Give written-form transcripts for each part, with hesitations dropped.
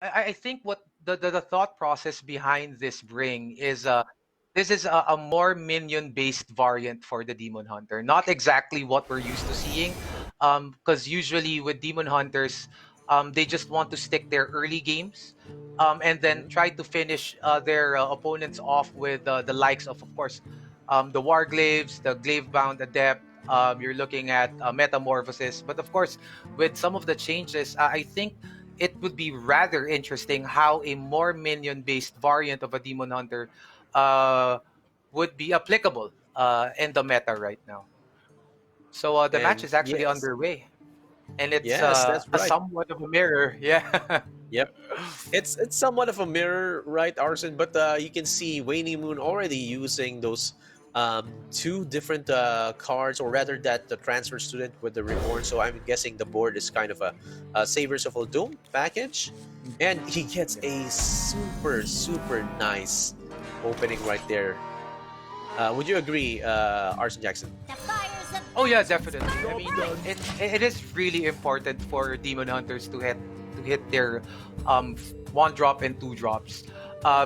I think what the thought process behind this bring is this is a more minion based variant for the demon hunter, not exactly what we're used to seeing, because usually with demon hunters, they just want to stick their early games, and then try to finish their opponents off with the likes of course, the warglaves, the glaive bound adept. You're looking at metamorphosis, but of course with some of the changes, I think it would be rather interesting how a more minion based variant of a demon hunter uh, would be applicable in the meta right now. So the match And is actually yes, underway, and it's yes, that's a right. somewhat of a mirror. Yeah. Yep. It's somewhat of a mirror, right, Arson? But you can see Waning Moon already using those two different cards, or rather that the transfer student with the reborn. So I'm guessing the board is kind of a Savers of Doom package, and he gets Yeah. a super nice opening right there. Would you agree, Arson Jackson? The fires of Oh yeah, vengeance definitely. I burn mean, bright. it is really important for demon hunters to hit their one drop and two drops,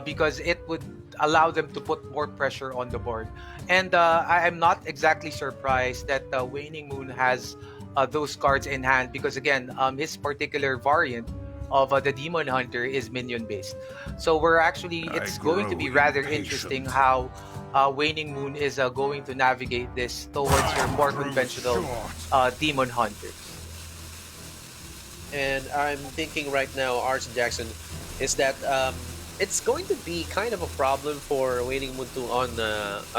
because it would allow them to put more pressure on the board. And I'm not exactly surprised that Waning Moon has those cards in hand because again, his particular variant of the demon hunter is minion based. So we're actually I it's going to grow be rather interesting impatient. how Waning Moon is going to navigate this towards your Time more grows conventional short. demon hunters. And I'm thinking right now, Arson Jackson, is that it's going to be kind of a problem for Waiting Muntu on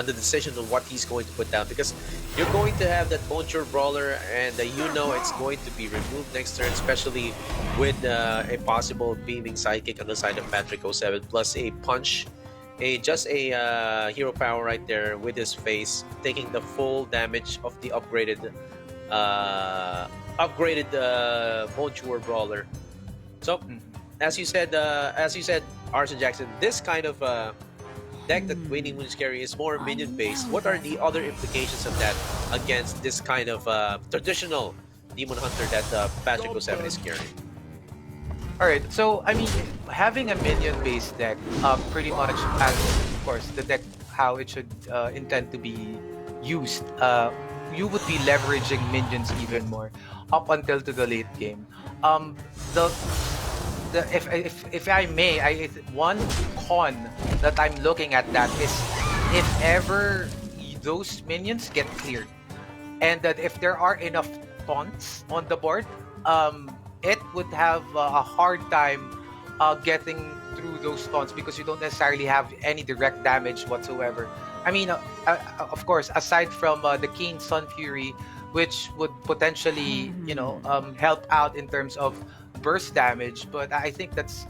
the decision on what he's going to put down, because you're going to have that Bonjour Brawler, and you know it's going to be removed next turn, especially with a possible beaming sidekick on the side of Patrick07, plus a punch, a just a hero power right there with his face, taking the full damage of the uh, Bonjour Brawler. So, Mhm. as you said, Arson Jackson, this kind of deck that Waning Moon is carrying is more I minion based. know What are that the other implications of that against this kind of traditional Demon Hunter that Patrick07 is carrying? All right, so I mean, having a minion-based deck, pretty much as of course the deck how it should intend to be used, you would be leveraging minions even more up until to the late game. Um, the if I may, one con that I'm looking at that is if ever those minions get cleared, and that if there are enough taunts on the board, it would have a hard time getting through those taunts because you don't necessarily have any direct damage whatsoever. I mean, of course, aside from the Keen Sun Fury, which would potentially, help out in terms of burst damage, but I think that's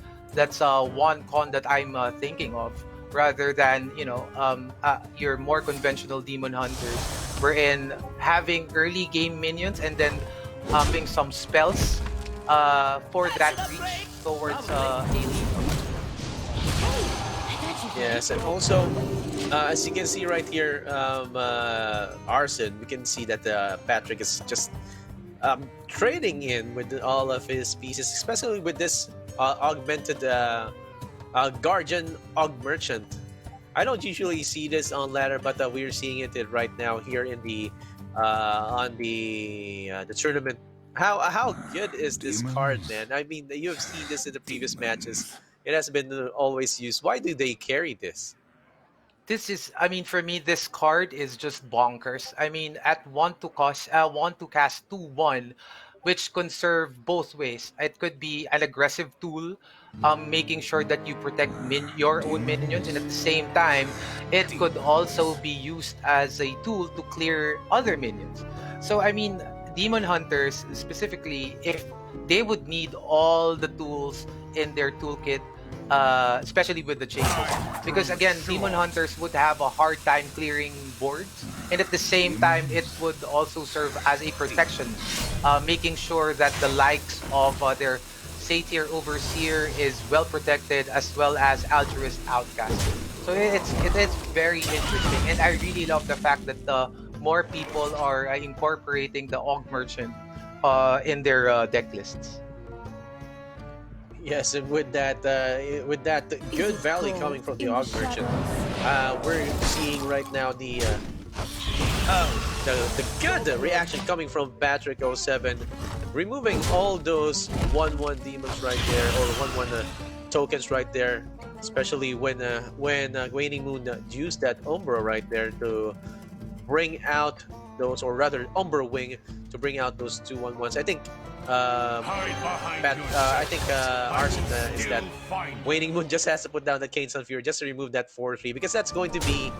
one con that I'm thinking of rather than your more conventional demon hunters wherein having early game minions and then having some spells for I that should have reach played. towards Probably. Elite. Hey, I thought you'd Yes, and like it. also, as you can see right here, Arson, we can see that Patrick is just trading in with all of his pieces, especially with this augmented Guardian Og Merchant. I don't usually see this on ladder, but we're seeing it right now here in the on the tournament. How good is this card, Demons? man? I mean, you have seen this in the previous matches. Demons. It has been always used. Why do they carry this? This is, I mean, for me, this card is just bonkers. I mean, at one to cast 2/1, which can serve both ways. It could be an aggressive tool, making sure that you protect your own minions, and at the same time, it could also be used as a tool to clear other minions. So, I mean, demon hunters specifically, if they would need all the tools in their toolkit, especially with the changes Time because grows again demon short. hunters would have a hard time clearing boards, and at the same time it Demons? would also serve as a protection, Demons. making sure that the likes of their satyr overseer is well protected as well as altruist outcast. So it is very interesting, and I really love the fact that more people are incorporating the og merchant in their deck lists. Yes, and with that good value coming from the Og Merchant, we're seeing right now the good reaction coming from Patrick07, removing all those 1/1 demons right there, or 1/1 tokens right there. Especially when Waning Moon used that Umbra right there to bring out those, or rather Umbra Wing to bring out those 2/1/1s. I think I think Arson is that Waning Moon just has to put down the Cane Sun Fury just to remove that 4/3, because that's going to be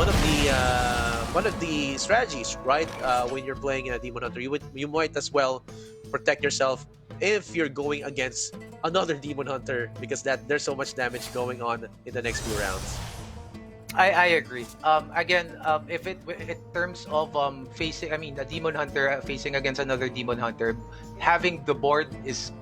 one of the strategies, right? When you're playing a Demon Hunter, you might as well protect yourself if you're going against another Demon Hunter, because that there's so much damage going on in the next few rounds. I agree. Again, if it in terms of facing, I mean, a demon hunter facing against another demon hunter, having the board is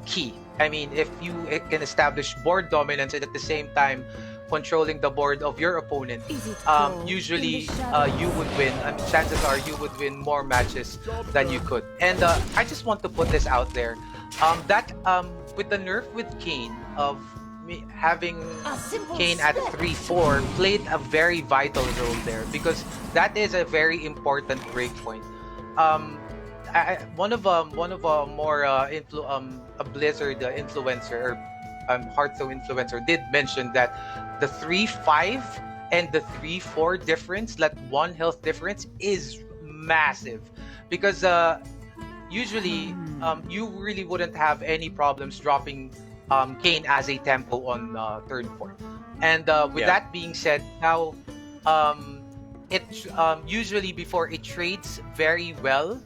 key. I mean, if you can establish board dominance and at the same time controlling the board of your opponent, Is it cold in usually the shadows? you would win. I mean, chances are you would win more matches than you could. And I just want to put this out there, that with the nerf with Kane of having A simple Kane at step. 3/4 played a very vital role there, because that is a very important breakpoint. One of more a Blizzard influencer, or Hearthstone influencer, did mention that the 3/5 and the 3/4 difference, that one health difference, is massive, because usually you really wouldn't have any problems dropping Kane as a tempo on turn 4. And with Yeah. that being said, now it usually before it trades very well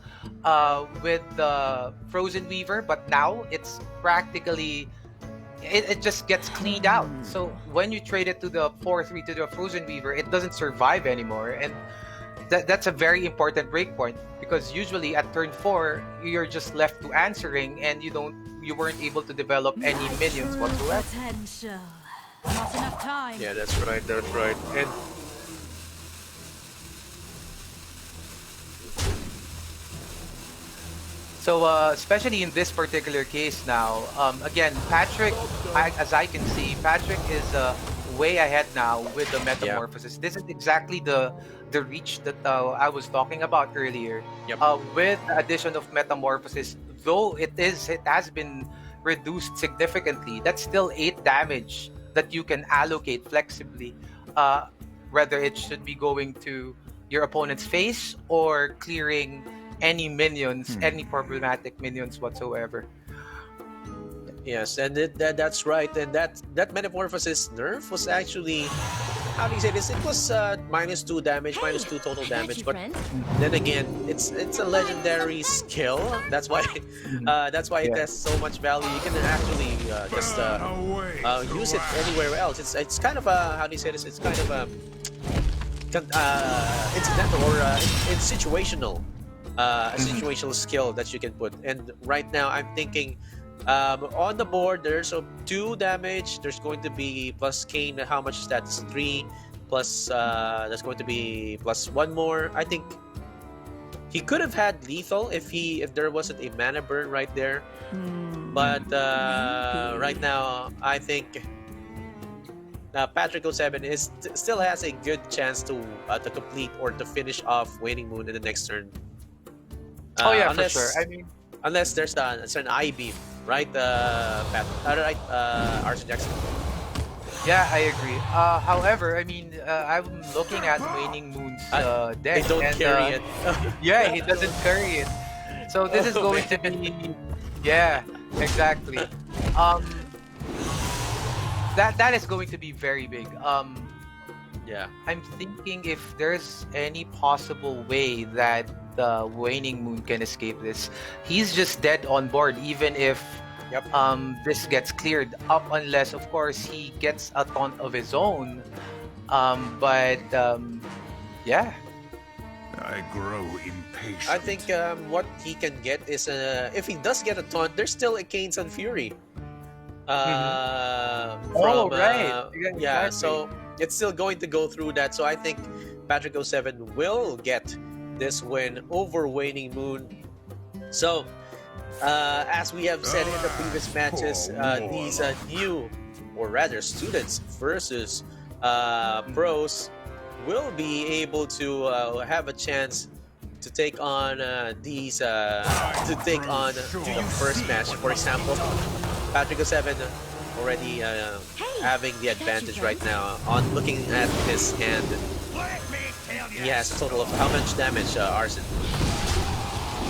with the Frozen Weaver, but now it's practically it just gets cleaned out. So when you trade it to the 4/3 to the Frozen Weaver, it doesn't survive anymore, and that's a very important breakpoint, because usually at turn 4 you're just left to answering, and you weren't able to develop any minions whatsoever. Potential. Not enough time. Yeah, that's right. That's right. And So especially in this particular case now, again, Patrick, as I can see, Patrick is way ahead now with the metamorphosis. This is exactly the reach that I was talking about earlier. Yep. With the addition of metamorphosis, though it has been reduced significantly, that's still 8 damage that you can allocate flexibly. Whether it should be going to your opponent's face or clearing any minions, any problematic minions whatsoever. yes, and that's right. And that metamorphosis nerf was actually, how do you say this? It was -2 damage, Hey, -2 total I got damage. you, But friend. then again, it's a legendary skill. That's why it Yeah. has so much value. You can actually just use it anywhere else. It's kind of a, how do you say this? It's kind of a incidental, or it's situational. A situational skill that you can put. And right now, I'm thinking on the board, there's 2 damage. There's going to be plus Kane. How much is that? It's 3 plus. That's going to be plus 1 more. I think he could have had lethal if there wasn't a mana burn right there. But right now, I think Patrick07 still has a good chance to complete or to finish off Waning Moon in the next turn. Oh yeah, Unless, for sure. I mean, unless there's an eye beam, right, Pat? Right, Arson Jackson. yeah, I agree. However, I mean, I'm looking at Waning Moon's They deck, don't and carry it. yeah, he doesn't carry it. So this is Oh, going to man. be, yeah, exactly. Um, that is going to be very big. Yeah. I'm thinking if there's any possible way that Waning Moon can escape this. He's just dead on board, even if Yep. this gets cleared up, unless of course he gets a taunt of his own. But yeah, I grow impatient. I think what he can get is if he does get a taunt, there's still a Cane Sun Fury. Oh, right. Yeah, Exactly. so it's still going to go through that. So I think Patrick07 will get this win over Waning Moon. So As we have said in the previous matches, poor these new, or rather students versus Mhm. pros will be able to have a chance to take on to I take grow on sure. the You first see match. what For must be example, done. Patrick07 already Hey, having the got your advantage right friend? now on looking at his hand. Let me tell you He a has a total of how story. much damage, Arson?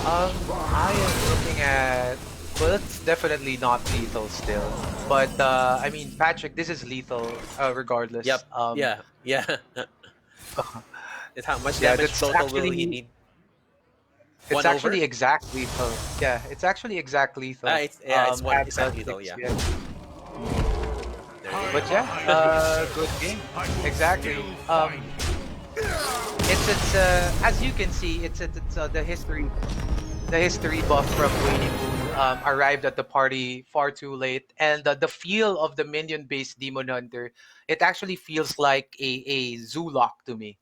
I am looking at. Well, it's definitely not lethal still, but I mean, Patrick, this is lethal regardless. Yep. Yeah. Yeah. How much Yeah, damage that's total will he actually need? it's One over? actually exact lethal. Yeah, it's actually exact lethal. It's one At exactly though. 6. Yeah. Yeah. Mhm. There you Hide But go. yeah, behind the good surface. game. I will Exactly. still find you. It's as you can see, it's the history buff from Waning Moon arrived at the party far too late, and the feel of the minion-based Demon Hunter, it actually feels like a Zulok to me.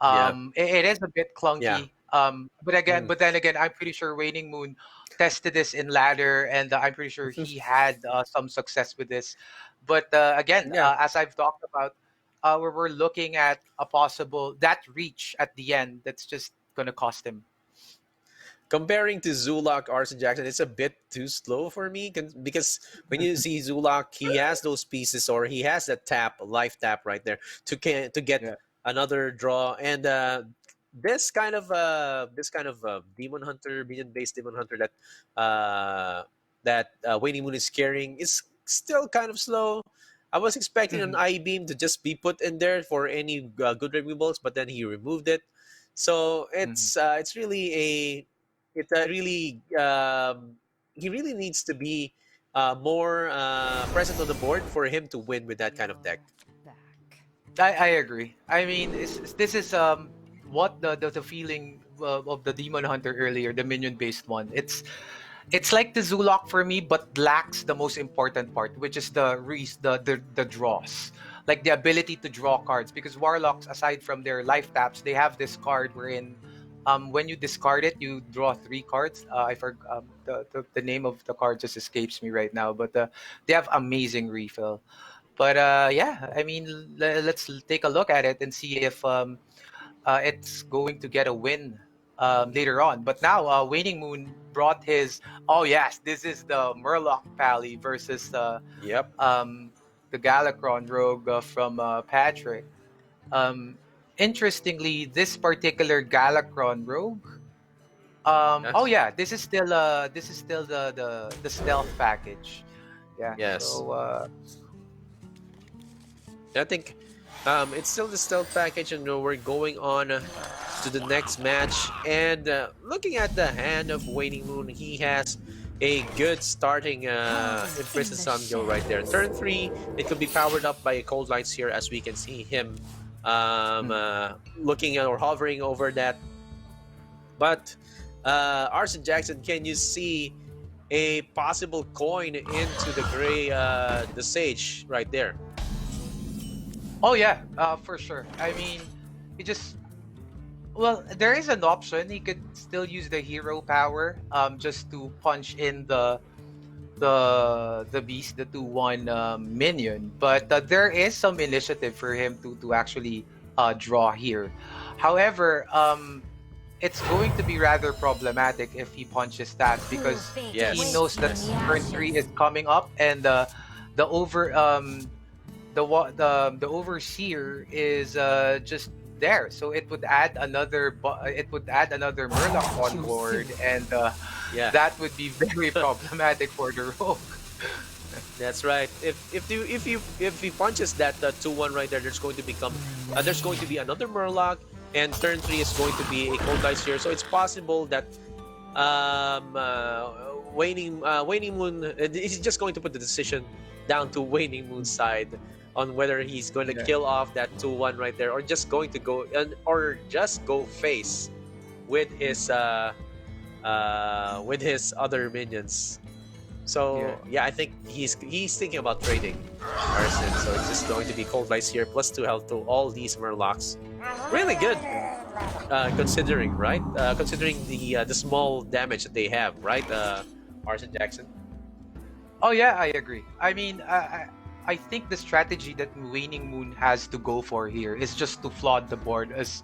Yeah. It is a bit Yeah. clunky. Mm. But then again, I'm pretty sure Waning Moon tested this in ladder, and I'm pretty sure he had some success with this. But again, Yeah. as I've talked about, where we're looking at a possible that reach at the end, that's just gonna cost him. Comparing to Zulak, Arson Jackson, it's a bit too slow for me because when you see Zulak, he has those pieces or he has that life tap right there to get Yeah. another draw. And this kind of demon hunter, minion based demon hunter that Wayne Moon is carrying is still kind of slow. I was expecting an Mhm. I beam to just be put in there for any good removables, but then he removed it. So Mhm. it's really a it really he really needs to be more present on the board for him to win with that kind of deck. You're back. I agree. I mean, this is what the feeling of the Demon Hunter earlier, the minion based one. It's like the Zulok for me, but lacks the most important part, which is the draws, like the ability to draw cards. Because Warlocks, aside from their life taps, they have this card wherein, when you discard it, you draw 3 cards. I forgot the name of the card just escapes me right now, but they have amazing refill. But yeah, I mean, let's take a look at it and see if it's going to get a win later on. But now, Waning Moon brought his. Oh yes, this is the Murloc Pally versus Yep. um, the Galakron Rogue from Patrick. Um, Interestingly, this particular Galakron Rogue. Oh Yes. yeah, this is still the stealth package. Yeah. Yes. So I think it's still the stealth package, and we're going on to the next match. And looking at the hand of Waning Moon, he has a good starting In Imprisoned the Sun Gill right there. Turn shadows. 3, it could be powered up by Cold Lights here, as we can see him looking at or hovering over that. But Arson Jackson, can you see a possible coin into the gray, the Sage right there? oh yeah, for sure. I mean, he just well, there is an option. He could still use the hero power, just to punch in the beast, the 2-1 minion. But there is some initiative for him to actually draw here. However, it's going to be rather problematic if he punches that Cruel because fate he Yes. knows awaits you that in the turn 3 ashes. is coming up, and the over the overseer is just there, so it would add another Murloc on board, and Yeah. that would be very problematic for the rogue. That's right. If he punches that 2-1 right there, there's going to be another Murloc, and turn 3 is going to be a Cold Ice here. So it's possible that Waning Moon he's just going to put the decision down to Waning Moon's side on whether he's going to Yeah, kill off that 2-1 right there, or just going to go or just go face with his other minions. yeah, So yeah, I think he's thinking about trading Arson. So it's just going to be Cold Lice here, plus 2 health to all these Murlocs. Really good, considering right? Considering the small damage that they have, right? Arson Jackson. Oh yeah, I agree. I mean, I think the strategy that Waning Moon has to go for here is just to flood the board as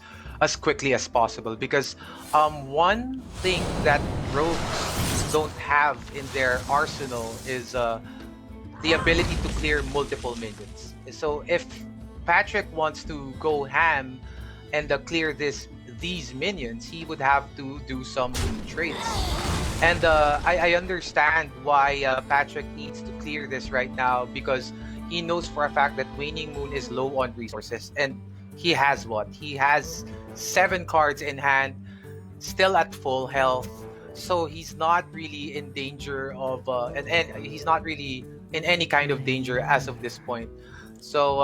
quickly as possible, because one thing that rogues don't have in their arsenal is the ability to clear multiple minions. So if Patrick wants to go ham and clear these minions, he would have to do some trades. And I understand why Patrick needs to clear this right now, because he knows for a fact that Waning Moon is low on resources, and he has what? He has 7 cards in hand, still at full health, so he's not really in danger of, and he's not really in any kind of danger as of this point. So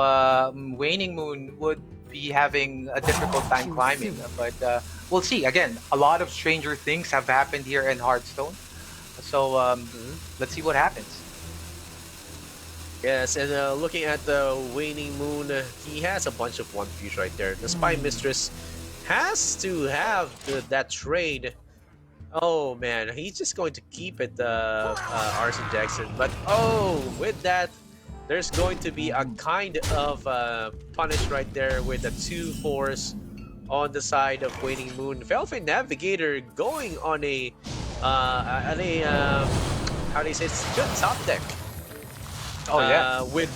Waning Moon would be having a difficult time climbing, but we'll see. Again, a lot of stranger things have happened here in Hearthstone, so let's see what happens. Yes, and looking at the Waning Moon, he has a bunch of one fuse right there. The Spy Mistress has to have that trade. Oh man, he's just going to keep it, Arson Jackson. But oh, with that, there's going to be a kind of punish right there with the 2-4s on the side of Waning Moon. Felfin Navigator going on a how do you say, it's good top deck. Oh yeah, With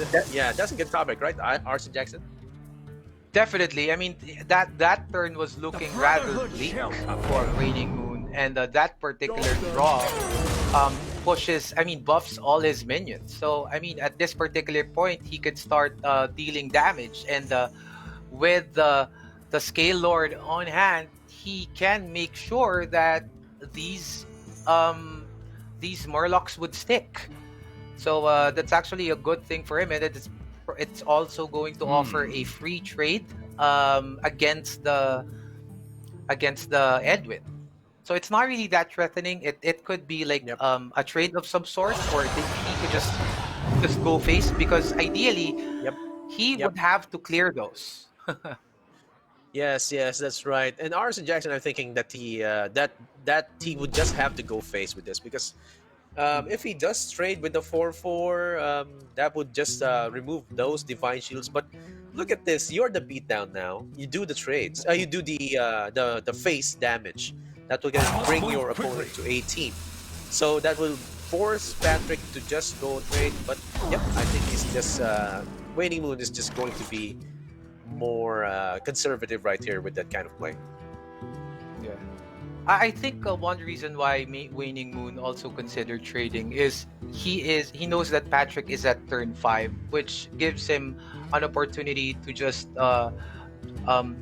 that's a good topic, right, Arson Jackson? definitely. I mean, that turn was looking rather bleak for Waning Moon, and that particular draw pushes, I mean, buffs all his minions. So I mean, at this particular point, he could start dealing damage, and with the Scale Lord on hand, he can make sure that these these Murlocs would stick. So that's actually a good thing for him, and it's also going to offer a free trade against the Edwin. So it's not really that threatening. It could be like Yep. a trade of some sort, or he could just go face, because ideally Yep. he Yep. would have to clear those. Yes, yes, that's right. And Arson Jackson, I'm thinking that he would just have to go face with this, because if he does trade with the 4-4, that would just remove those divine shields. But look at this, you're the beatdown now. You do the trades. You do the face damage. That will gonna bring your opponent to 18. So that will force Patrick to just go trade. But yep, I think he's just Waning Moon is just going to be more conservative right here with that kind of play. Yeah. I think one reason why Waning Moon also considered trading is he knows that Patrick is at turn 5, which gives him an opportunity to just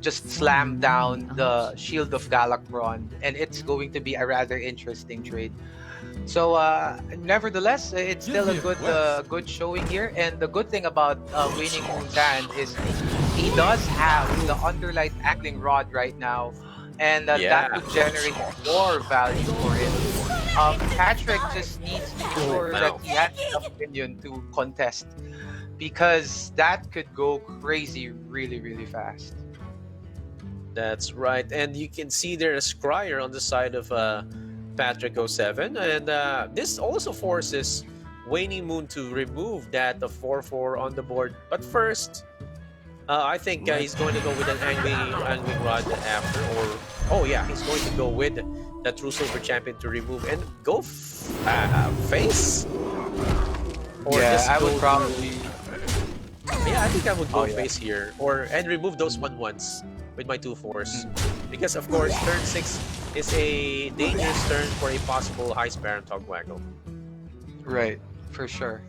slam down the Shield of Galakron, and it's going to be a rather interesting trade. So nevertheless, it's still a good showing here, and the good thing about Waning Moon's hand is he does have the Underlight Angling Rod right now, and that would generate more value for him. Patrick just needs to ensure that he has enough minion to contest, because that could go crazy really, really fast. That's right, and you can see there a Scryer on the side of Patrick07, and this also forces Waning Moon to remove that 4-4 on the board. But first, I think he's going to go with an angling rod after, or oh yeah, he's going to go with the True Silver Champion to remove and go face. Or Yeah, just I go would probably. Yeah, I think I would go Yeah. face here, and remove those 1-1s with my 2-4s, because of course turn 6 is a dangerous turn for a possible high Baron Togwaggle. Right, for sure,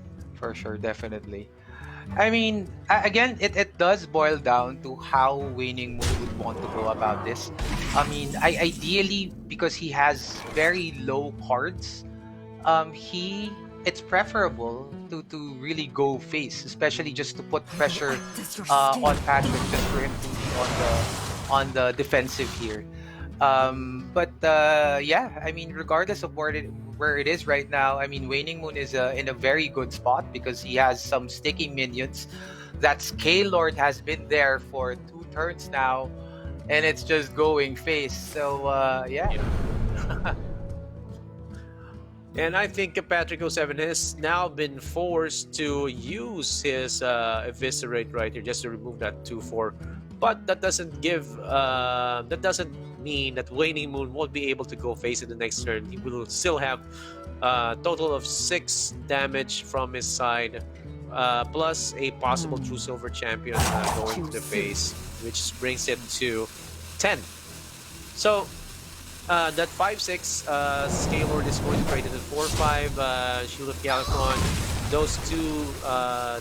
definitely. I mean, again, it does boil down to how Waning Moon would want to go about this. I mean, ideally, because he has very low cards, it's preferable to really go face, especially just to put pressure on Patrick, just for him to be on the defensive here. But yeah, I mean, regardless of where it is right now, I mean, Waning Moon is in a very good spot, because he has some sticky minions. That Scale Lord has been there for 2 turns now, and it's just going face. So yeah. And I think Patrick07 has now been forced to use his Eviscerate right here just to remove that 2-4. But that doesn't mean that Waning Moon won't be able to go face in the next turn. He will still have a total of 6 damage from his side, plus a possible True Silver Champion going Too to the soon. face, which brings it to 10. So that 5/6 Scalord is going to trade into 4/5 Shield of Galathron. Those two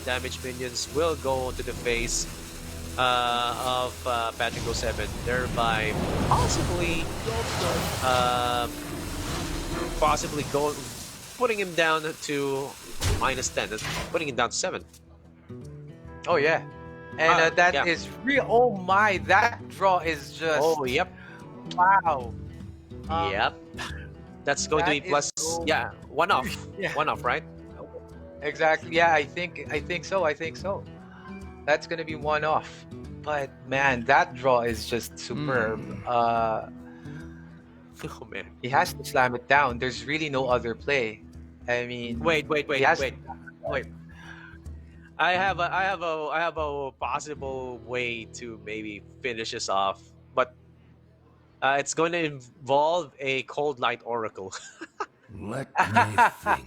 damage minions will go to the face of Patrick07, thereby uh, possibly go putting him down to -10. That's putting him down to 7. Oh yeah, and that Yeah. is real. Oh my, that draw is Oh, just yep. wow. Um, Yep. That's going to be that is plus, so yeah, one off. yeah. One off, right? Exactly. Yeah, I think so. I think so. That's gonna be one off. But man, that draw is just superb. Oh, man. He has to slam it down. There's really no other play. I mean, Wait, wait, he wait, has to. wait, wait. I have a possible way to maybe finish this off, but it's going to involve a cold light oracle. Let me think.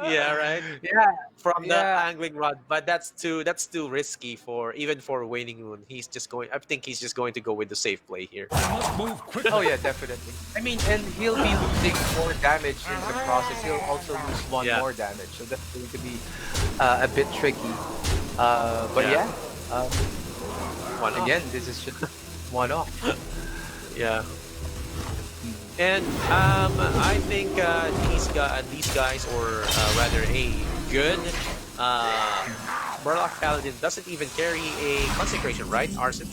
Yeah, right. Yeah, From the yeah. angling rod, but that's too risky for even for Waning Moon. He's just going. I think he's just going to go with the safe play here. I must move Oh quickly. yeah, definitely. I mean, and he'll be losing more damage in the process. He'll also lose one Yeah, more damage, so that's going to be a bit tricky. But yeah. yeah, um, One again, off. this is just one off. Yeah. And I think these guys, or rather, a good uh, Murloc Paladin doesn't even carry a consecration, right, Arson?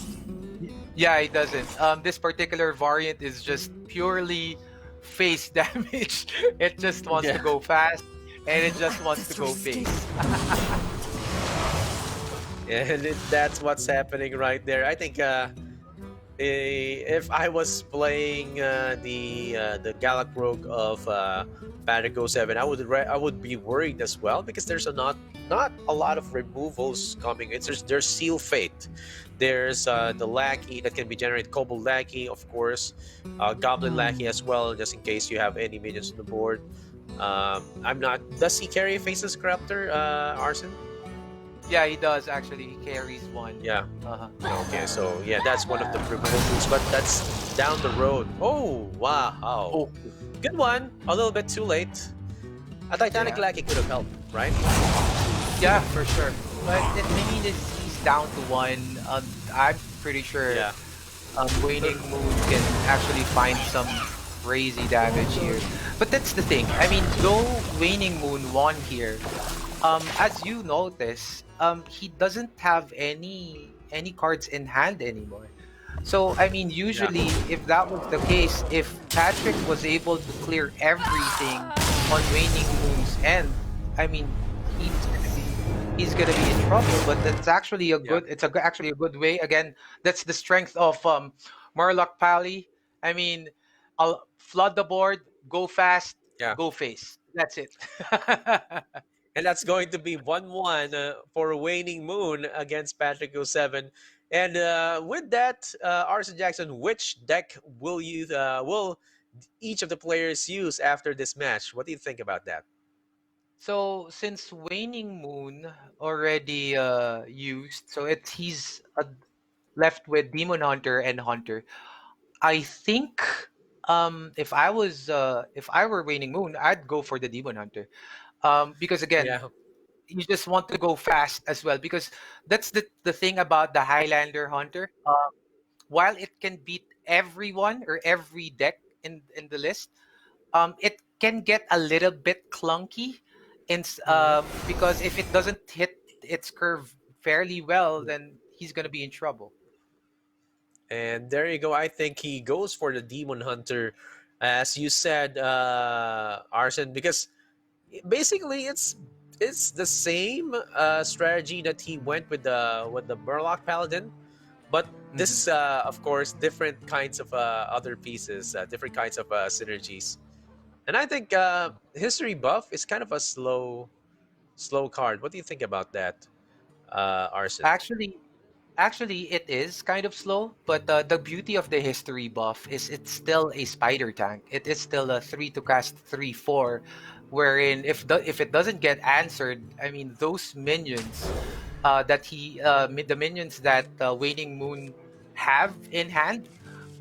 Yeah, it doesn't. This particular variant is just purely face damage. It just wants to Yeah. go fast, and it just wants to This go risk face. is And that's what's happening right there. I think if I was playing the Galak Rogue of Patrick07, I would be worried as well because there's not a lot of removals coming. There's Seal Fate, there's the Lackey that can be generated, Kobold Lackey, of course, Goblin Lackey as well, just in case you have any minions on the board. I'm not. Does he carry a Faceless Corruptor, Arson? Yeah, he does actually. He carries one. Yeah. Uh-huh. Okay, so yeah, that's one of the removal tools, but that's down the road. Oh, wow. Oh, Good one. A little bit too late. A Titanic yeah. Lackey could have helped, right? Yeah, for sure. But I mean, he's down to one. I'm pretty sure Yeah. Waning Moon can actually find some crazy damage here. But that's the thing. I mean, though Waning Moon won here, as you notice, he doesn't have any cards in hand anymore. So I mean, Yeah. usually if that was the case, if Patrick was able to clear everything on Waning Moon's end, I mean, he's gonna be he's gonna be in trouble. But that's actually a Yeah. good. Actually a good way. Again, that's the strength of Murloc Pally. I mean, I'll flood the board, go fast, Yeah. go face. That's it. And that's going to be 1-1 for Waning Moon against Patrick07. And with that, Arson Jackson, which deck will each of the players use after this match? What do you think about that? So since Waning Moon already used, so he's left with Demon Hunter and Hunter. I think if I were Waning Moon, I'd go for the Demon Hunter. Because again, Yeah. you just want to go fast as well because that's the thing about the Highlander Hunter. While it can beat everyone or every deck in the list, it can get a little bit clunky because if it doesn't hit its curve fairly well, then he's gonna be in trouble. And there you go. I think he goes for the Demon Hunter, as you said, Arson, because basically it's the same strategy that he went with the Murloc Paladin, but this Mhm. is of course different kinds of other pieces, different kinds of synergies. And I think history buff is kind of a slow card. What do you think about that, Arson? Actually, Actually, it is kind of slow, but the beauty of the history buff is it's still a spider tank. It is still a 3 to cast 3/4, wherein if it doesn't get answered, I mean those minions the minions that Waning Moon have in hand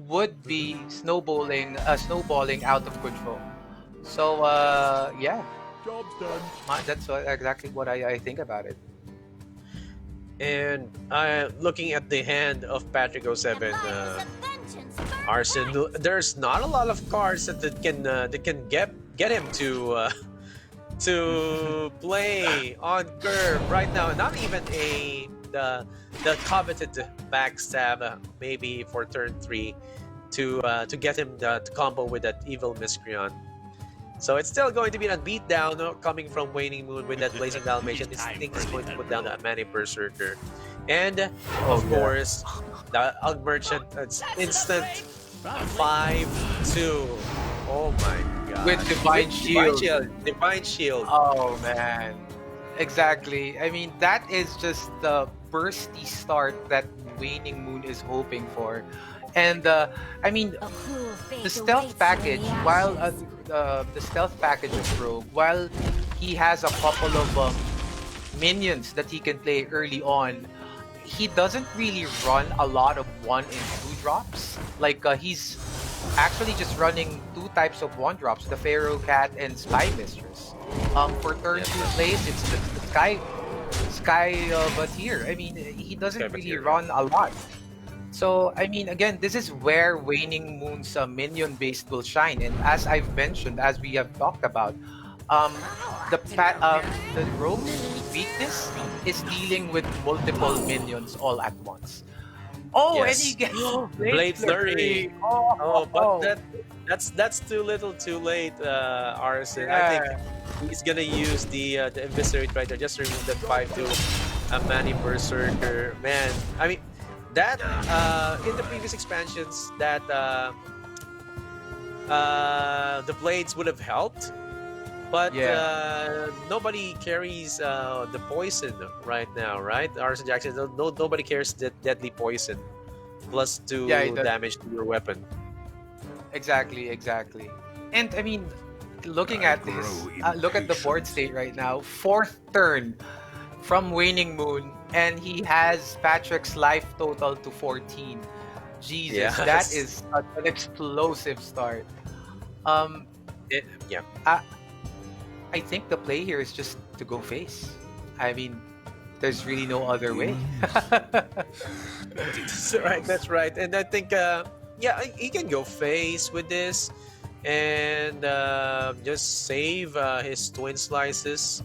would be snowballing out of control. So yeah, that's exactly what I think about it. And looking at the hand of Patrick07, Arson, there's not a lot of cards that can get him to play on curve right now. Not even the coveted backstab, maybe for turn 3 to get him to combo with that evil miscreant. So it's still going to be that beatdown coming from Waning Moon with that Blazing Dalmatian. This thing is going to put down the Mani Berserker. And, of course, the Ugg Merchant, it's instant 5-2. Oh my god. With Divine Shield. Divine Shield. Oh man, exactly. I mean, that is just the bursty start that Waning Moon is hoping for, and I mean, the stealth package. While the stealth package of Rogue, while he has a couple of minions that he can play early on, he doesn't really run a lot of 1 and 2 drops. Like he's actually just running 2 types of 1 drops: the Pharaoh Cat and Spy Mistress. For turn 2 plays, it's the Sky Batir. I mean, he doesn't really run a lot. So I mean, again, this is where Waning Moon's minion base will shine. And as I've mentioned, as we have talked about, um, the rogue's weakness is dealing with multiple minions all at once. Oh, and he gets Blade Flurry. Oh, but that's too little, too late, Arson. I think he's gonna use the Eviscerate right there, just to remove that 5-2 Mani Berserker. Man, I mean that in the previous expansions that the blades would have helped, but nobody carries the poison right now, right? Arson Jackson, nobody carries the deadly poison plus 2 damage to your weapon. Exactly. And I mean, looking at this, look at the board state right now. 4th turn from Waning Moon, and he has Patrick's life total to 14. Jesus, that is an explosive start. Yeah. I think the play here is just to go face. I mean, there's really no other way. That's right. And I think, he can go face with this and just save his twin slices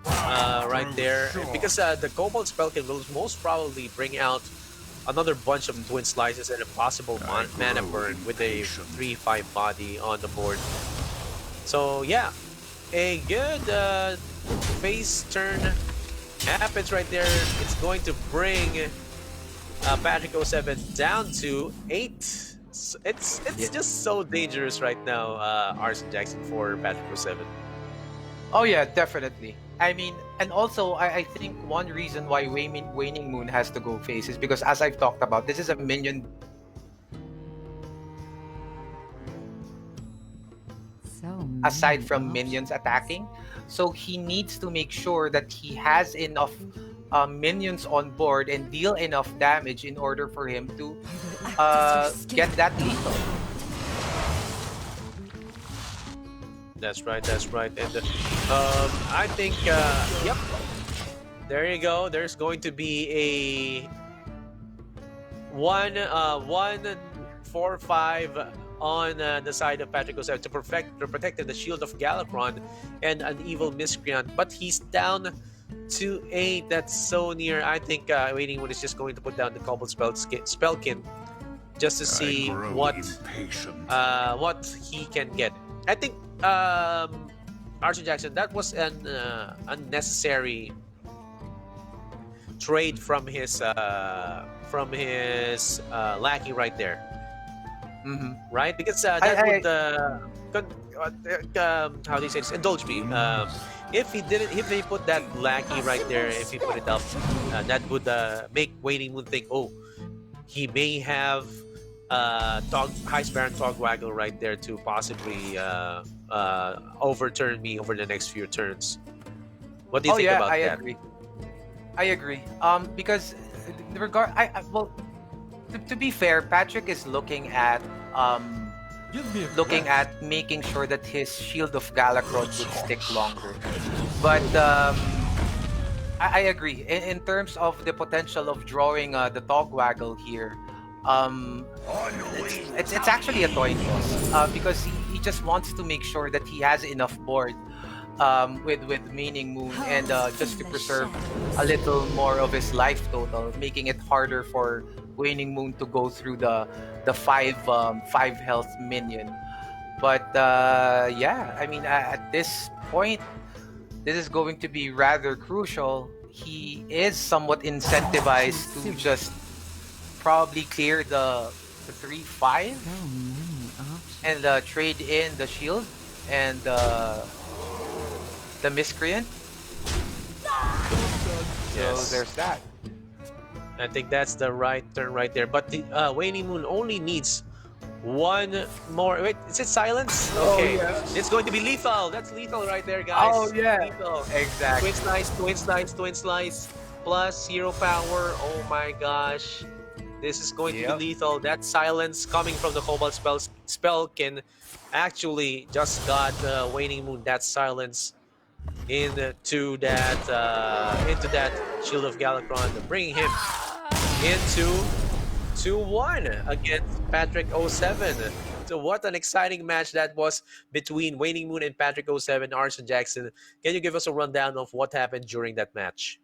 right there. Because the Cobalt Spellkin will most probably bring out another bunch of twin slices and a possible mana burn with a 3/5 body on the board. So, yeah. A good face turn happens right there. It's going to bring Patrick07 down to 8. It's just so dangerous right now, Arson Jackson, for Patrick07. Oh yeah, definitely. I mean, and also I think one reason why Waning Moon has to go face is because, as I've talked about, this is a minion. Aside from minions attacking, so he needs to make sure that he has enough minions on board and deal enough damage in order for him to get that lethal. That's right. And I think, yep, there you go. There's going to be a 1-4-5 on the side of Patrick07 to protect the Shield of Galakron and an evil miscreant, but he's down to 8. That's so near. I think Waning Moon is just going to put down the Cobalt Spellkin just to see what he can get. I think Archie Jackson, that was an unnecessary trade from his lackey right there. Mm-hmm. Right, because how do you say this? Indulge me. If he put that lackey right there, if he put it up, that would make Waiting Moon think, oh, he may have High Baron Togwaggle right there to possibly overturn me over the next few turns. What do you Oh think yeah, about I that? agree. I agree. Because the regard, well, to be fair, Patrick is looking at making sure that his Shield of Galakrond would stick longer. But I agree. In terms of the potential of drawing the Togwaggle here, it's actually a coin toss because he just wants to make sure that he has enough board with Meaning Moon and just to preserve a little more of his life total, making it harder for Waning Moon to go through the five health minion. But yeah, I mean at this point, this is going to be rather crucial. He is somewhat incentivized to just probably clear the 3-5 and trade in the shield and the miscreant. So Yes. there's that. I think that's the right turn right there. But the Waning Moon only needs one more. Wait, is it silence? Oh Okay. yeah. It's going to be lethal. That's lethal right there, Oh guys. yeah. Lethal. Twin Exactly. slice, twin slice, twin slice. Plus hero power. Oh my gosh. This is going to be Yep. lethal. That silence coming from the Cobalt spell can actually just got Waning Moon that silence into that Shield of Galakron, bringing him into 2-1 against Patrick07. So what an exciting match that was between Waning Moon and Patrick07, Arson Jackson. Can you give us a rundown of what happened during that match?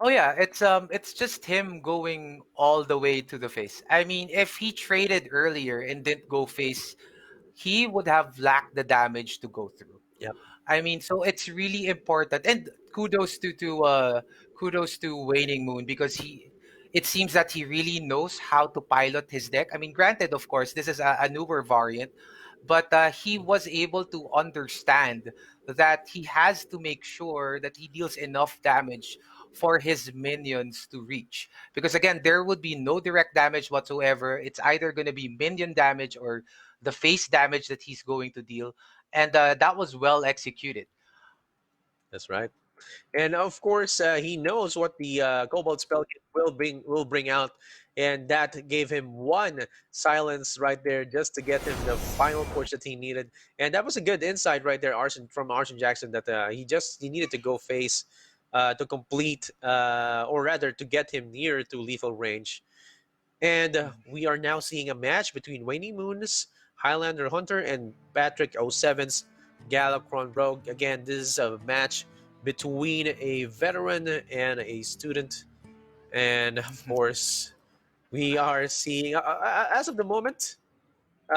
Oh yeah, it's just him going all the way to the face. I mean, if he traded earlier and didn't go face, he would have lacked the damage to go through. Yep, I mean, so it's really important, and kudos to Waning Moon because it seems that he really knows how to pilot his deck. I mean, granted, of course, this is a newer variant, but he was able to understand that he has to make sure that he deals enough damage for his minions to reach. Because again, there would be no direct damage whatsoever. It's either going to be minion damage or the face damage that he's going to deal, and that was well executed. that's right. And of course, he knows what the Cobalt spell will bring out, and that gave him one silence right there just to get him the final push that he needed. And that was a good insight right there, Arson Jackson, that he needed to go face to complete, or rather, to get him near to lethal range. And we are now seeing a match between Waning Moon's Highlander Hunter and Patrick07's Galakron Rogue. Again, this is a match between a veteran and a student. And of course, we are seeing, as of the moment, we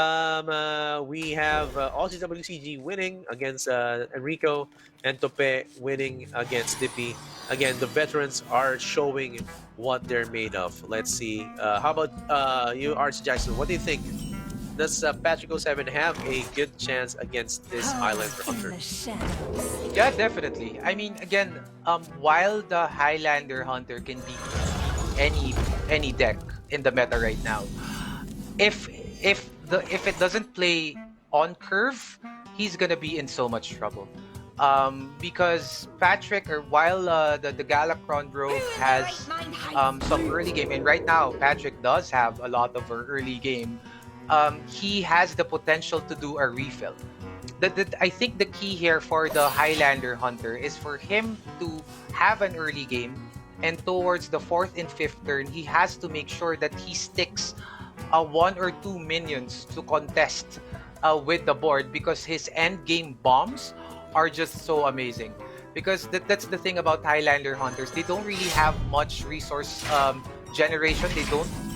have Aussie WCG winning against Enrico and Tope winning against Dippy. Again, the veterans are showing what they're made of. Let's see. How about you, Archie Jackson? What do you think? Does Patrick07 have a good chance against this Highlander Hunter? Yeah, definitely. I mean, again, while the Highlander Hunter can beat any deck in the meta right now, if if it doesn't play on curve, he's gonna be in so much trouble. Because Patrick, or while the Galakron Rogue has some early game, and right now Patrick does have a lot of early game. He has the potential to do a refill. I think the key here for the Highlander Hunter is for him to have an early game, and towards the fourth and fifth turn, he has to make sure that he sticks one or two minions to contest with the board, because his end game bombs are just so amazing. Because that's the thing about Highlander Hunters; they don't really have much resource generation.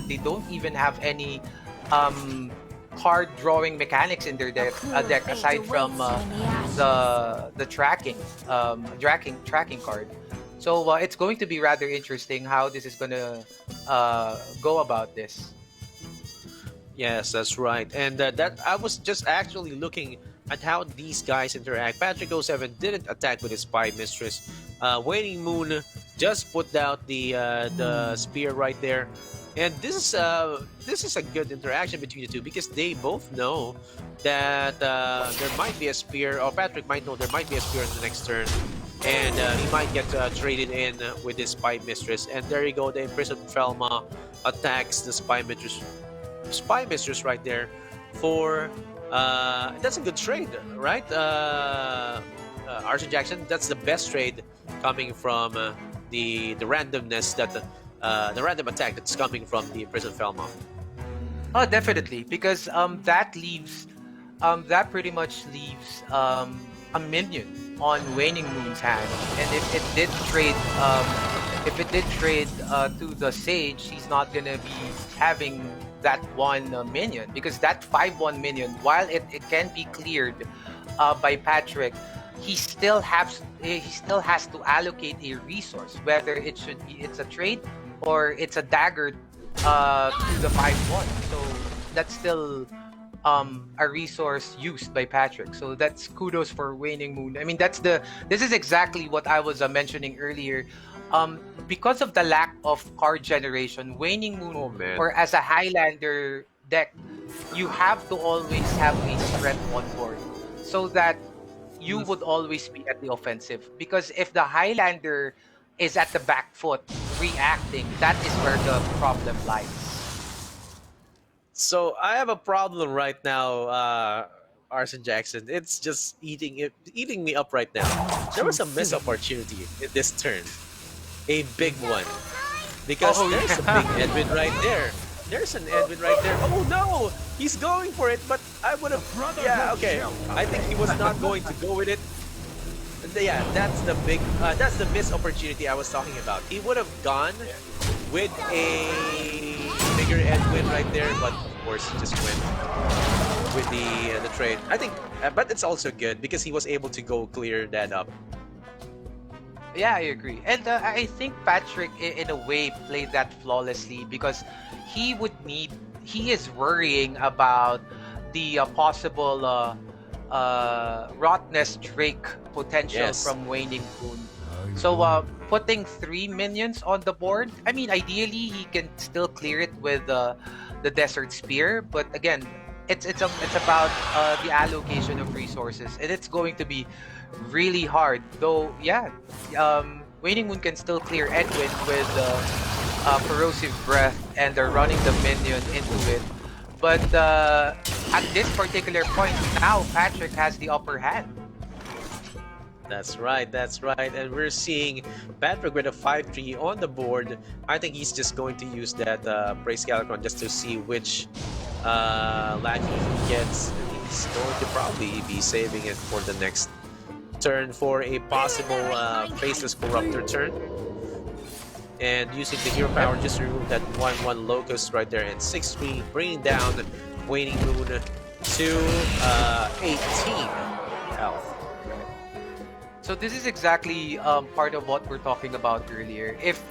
They don't even have any card drawing mechanics in their deck aside from the tracking card. So it's going to be rather interesting how this is gonna go about this. Yes, that's right. And that I was just actually looking at how these guys interact. Patrick07 didn't attack with his Spy Mistress. WaningMoon just put out the spear right there, and this is a good interaction between the two because they both know that there might be a spear, or Patrick might know there might be a spear in the next turn, and he might get traded in with his Spy Mistress. And there you go, the Imprisoned Felma attacks the Spy Mistress right there for that's a good trade, right? Archie Jackson, that's the best trade coming from the randomness that the random attack that's coming from the Prison Felma. Oh, definitely, because that pretty much leaves a minion on Waning Moon's hand, and if it did trade to the Sage, he's not gonna be having that one minion, because that 5/1 minion, while it can be cleared by Patrick, he still has to allocate a resource, whether it's a trade or it's a dagger to the 5/1. So that's still a resource used by Patrick. So that's kudos for Waning Moon. I mean, this is exactly what I was mentioning earlier. Because of the lack of card generation, Waning Moon, Oh man. or as a Highlander deck, you have to always have a strength on board so that you would always be at the offensive. Because if the Highlander is at the back foot reacting, that is where the problem lies. So I have a problem right now, Arson Jackson. It's just eating me up right now. There was a missed opportunity in this turn, a big one, because Oh, there's a yeah. big Edwin right there. There's an Edwin right there. Oh no, he's going for it, but I would have. Yeah, okay. I think he was not going to go with it. Yeah, that's the missed opportunity I was talking about. He would have gone with a bigger Edwin right there, but of course he just went with the trade. I think, but it's also good because he was able to go clear that up. Yeah, I agree. And I think Patrick, in a way, played that flawlessly, because he is worrying about the possible Rotnest Drake potential Yes. from Waning Moon. So putting 3 minions on the board, I mean, ideally he can still clear it with the Desert Spear, but again, it's about the allocation of resources, and it's going to be really hard. Though, yeah, Waning Moon can still clear Edwin with Corrosive Breath, and they're running the minion into it. But at this particular point, now Patrick has the upper hand. That's right, that's right. And we're seeing Patrick with a 5-3 on the board. I think he's just going to use that Praise Galacron just to see which lackey he gets. And he's going to probably be saving it for the next turn for a possible Faceless Corruptor turn. And using the hero power just to remove that 1/1 Locust right there, and 6-3, bringing down Waning Moon to 18 health. So this is exactly part of what we're talking about earlier. If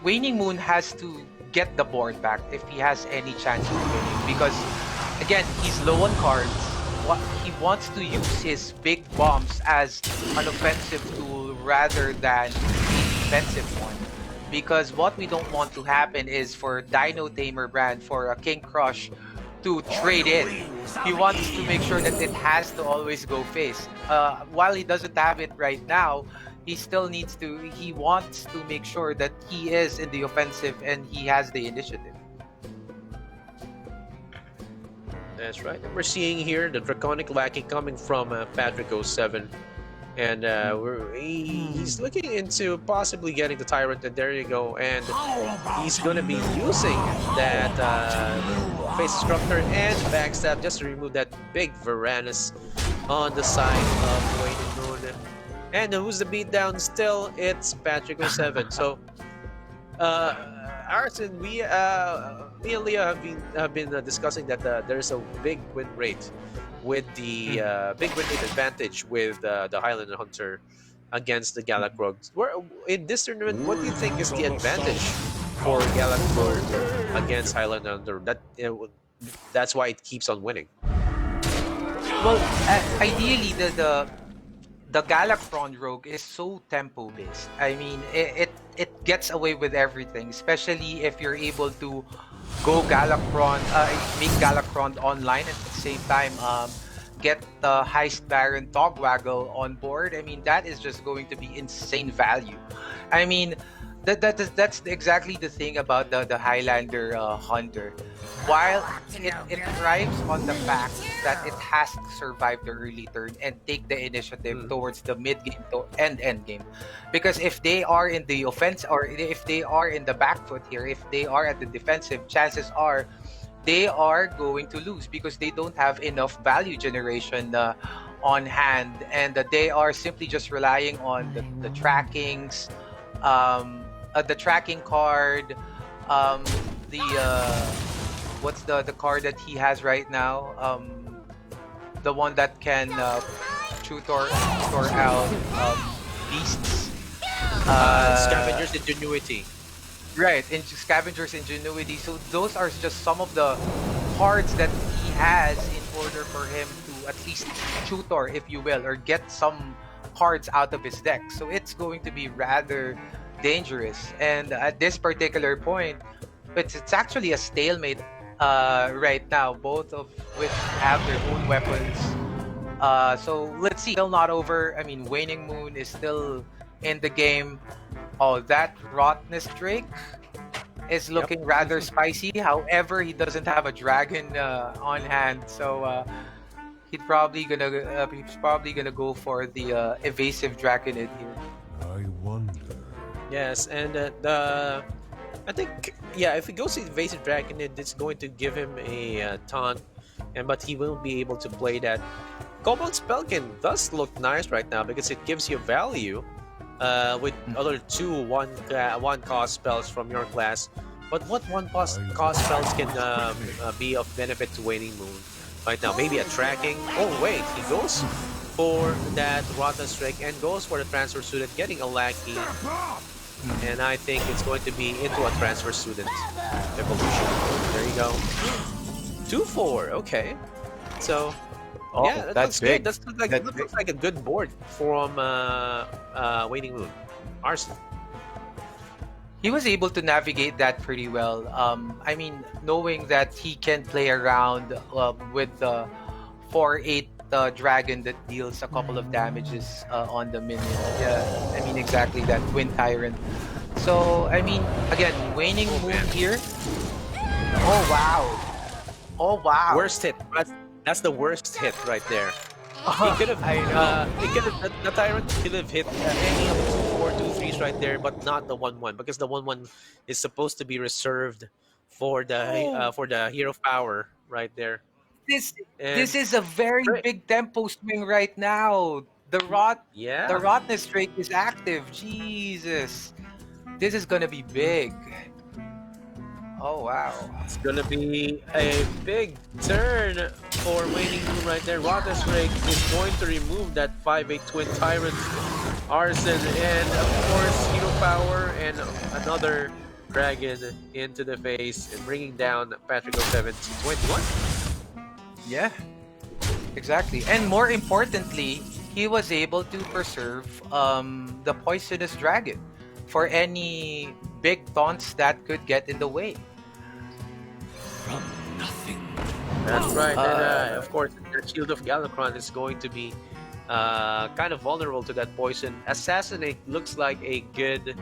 Waning Moon has to get the board back, if he has any chance of winning, because again, he's low on cards. He wants to use his big bombs as an offensive tool rather than a defensive one. Because what we don't want to happen is for Dino Tamer brand, for a King Crush, to trade in. He wants to make sure that it has to always go face. While he doesn't have it right now, he still needs to. He wants to make sure that he is in the offensive and he has the initiative. That's right. And we're seeing here the Draconic Lackey coming from Patrick07. And he's looking into possibly getting the Tyrant, and there you go. And he's going to be using that Face Disruptor and Backstab just to remove that big Varanus on the side of Waning Moon. And who's the beatdown still? It's Patrick07. So, Arson, me and Leah have been discussing that there's a big win rate with the big win rate advantage with the Highlander Hunter against the Galakrog. In this tournament, what do you think is the advantage for Galakrog against Highlander Hunter? That's why it keeps on winning. Well, ideally, the Galactron Rogue is so tempo based. I mean, it gets away with everything, especially if you're able to go Galactron, make Galactron online at the same time. Get the Heist Baron Togwaggle on board. I mean, that is just going to be insane value. I mean, that's exactly the thing about the Highlander Hunter. While it thrives on the fact that it has to survive the early turn and take the initiative towards the mid game to end game, because if they are in the offense or if they are in the back foot here, if they are at the defensive, chances are they are going to lose because they don't have enough value generation on hand, and they are simply just relying on the trackings, the tracking card, the what's the card that he has right now? The one that can tutor out beasts. Scavenger's Ingenuity. Right, in Scavenger's Ingenuity. So those are just some of the cards that he has in order for him to at least tutor, if you will, or get some cards out of his deck. So it's going to be rather dangerous. And at this particular point, it's actually a stalemate right now. Both of which have their own weapons. So let's see. Still not over. I mean, Waning Moon is still in the game. Oh, that Rottnest Drake is looking rather spicy. However, he doesn't have a dragon on hand, so he's probably gonna go for the evasive Draconid here. I wonder. Yes, and I think if he goes to Invasive Dragonid, it's going to give him a taunt, but he won't be able to play that. Cobalt Spellkin does look nice right now because it gives you value with other two one cost spells from your class. But what one cost spells can be of benefit to Waning Moon right now? Maybe a tracking. Oh wait, he goes for that Rotten Strike and goes for the Transfer Student, getting a Lackey. And I think it's going to be into a Transfer Student evolution. There you go. 2-4. Okay. So yeah, that's big. Good. That looks like a good board from Waning Moon. Arson. He was able to navigate that pretty well. I mean, knowing that he can play around with the 4/8 dragon that deals a couple of damages on the minion. Yeah, I mean exactly that Wind Tyrant. So I mean, again, Waning Moon here. Oh wow! Oh wow! Worst hit. That's the worst hit right there. He could have. The Tyrant could have hit any of the 2, 4, 2, 3s right there, but not the 1/1 because the 1/1 is supposed to be reserved for the hero power right there. This is a very big tempo swing right now. The Rottnest Drake is active. Jesus, this is gonna be big. Oh wow! It's gonna be a big turn for Waning Moon right there. Rottnest Drake is going to remove that 5/8 Twin Tyrant, Arson, and of course hero power and another dragon into the face and bringing down Patrick07 to 21. Yeah, exactly. And more importantly, he was able to preserve the Poisonous Dragon for any big taunts that could get in the way. From nothing. That's right. And of course, the Shield of Galacron is going to be kind of vulnerable to that poison. Assassinate looks like a good